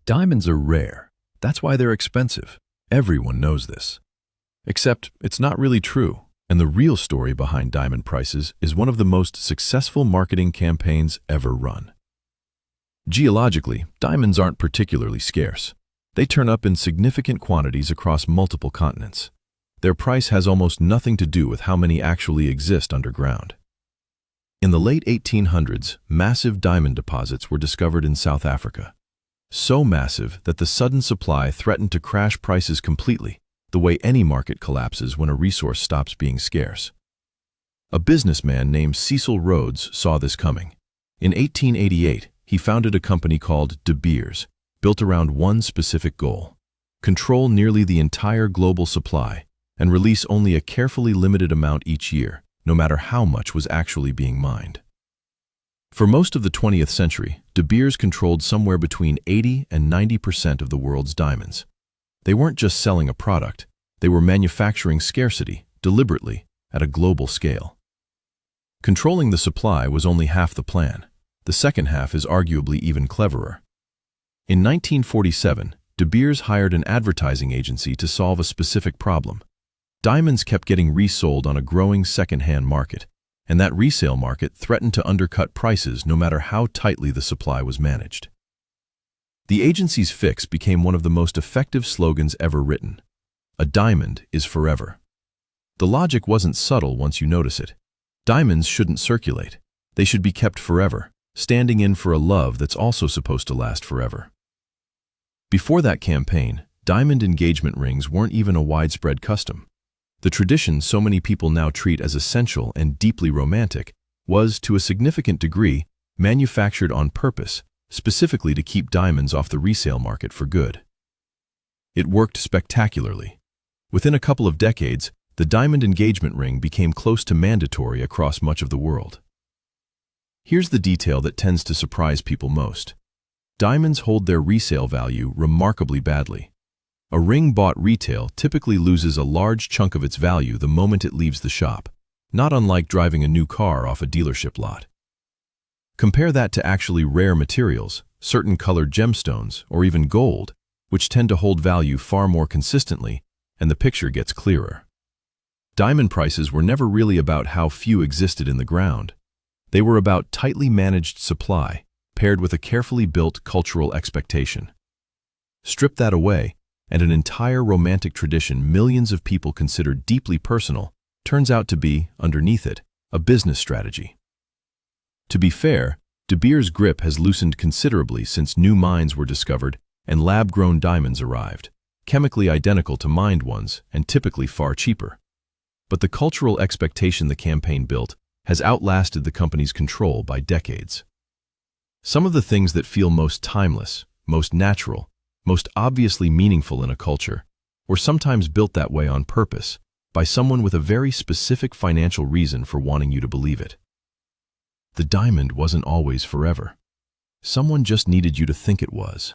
Diamonds are rare. That's why they're expensive. Everyone knows this. Except it's not really true, and the real story behind diamond prices is one of the most successful marketing campaigns ever run. Geologically, diamonds aren't particularly scarce. They turn up in significant quantities across multiple continents. Their price has almost nothing to do with how many actually exist underground. In the late 1800s, massive diamond deposits were discovered in South Africa. So massive that the sudden supply threatened to crash prices completely, the way any market collapses when a resource stops being scarce. A businessman named Cecil Rhodes saw this coming. In 1888, he founded a company called De Beers, built around one specific goal: control nearly the entire global supply and release only a carefully limited amount each year, no matter how much was actually being mined. For most of the 20th century, De Beers controlled somewhere between 80 and 90% of the world's diamonds. They weren't just selling a product, they were manufacturing scarcity, deliberately, at a global scale. Controlling the supply was only half the plan. The second half is arguably even cleverer. In 1947, De Beers hired an advertising agency to solve a specific problem. Diamonds kept getting resold on a growing second-hand market, and that resale market threatened to undercut prices no matter how tightly the supply was managed. The agency's fix became one of the most effective slogans ever written: "A diamond is forever." The logic wasn't subtle once you notice it. Diamonds shouldn't circulate. They should be kept forever, standing in for a love that's also supposed to last forever. Before that campaign, diamond engagement rings weren't even a widespread custom. The tradition so many people now treat as essential and deeply romantic was, to a significant degree, manufactured on purpose, specifically to keep diamonds off the resale market for good. It worked spectacularly. Within a couple of decades, the diamond engagement ring became close to mandatory across much of the world. Here's the detail that tends to surprise people most. Diamonds hold their resale value remarkably badly. A ring bought retail typically loses a large chunk of its value the moment it leaves the shop, not unlike driving a new car off a dealership lot. Compare that to actually rare materials, certain colored gemstones, or even gold, which tend to hold value far more consistently, and the picture gets clearer. Diamond prices were never really about how few existed in the ground. They were about tightly managed supply, paired with a carefully built cultural expectation. Strip that away, and an entire romantic tradition millions of people consider deeply personal turns out to be, underneath it, a business strategy. To be fair, De Beers' grip has loosened considerably since new mines were discovered and lab-grown diamonds arrived, chemically identical to mined ones and typically far cheaper. But the cultural expectation the campaign built has outlasted the company's control by decades. Some of the things that feel most timeless, most natural, most obviously meaningful in a culture, were sometimes built that way on purpose by someone with a very specific financial reason for wanting you to believe it. The diamond wasn't always forever. Someone just needed you to think it was.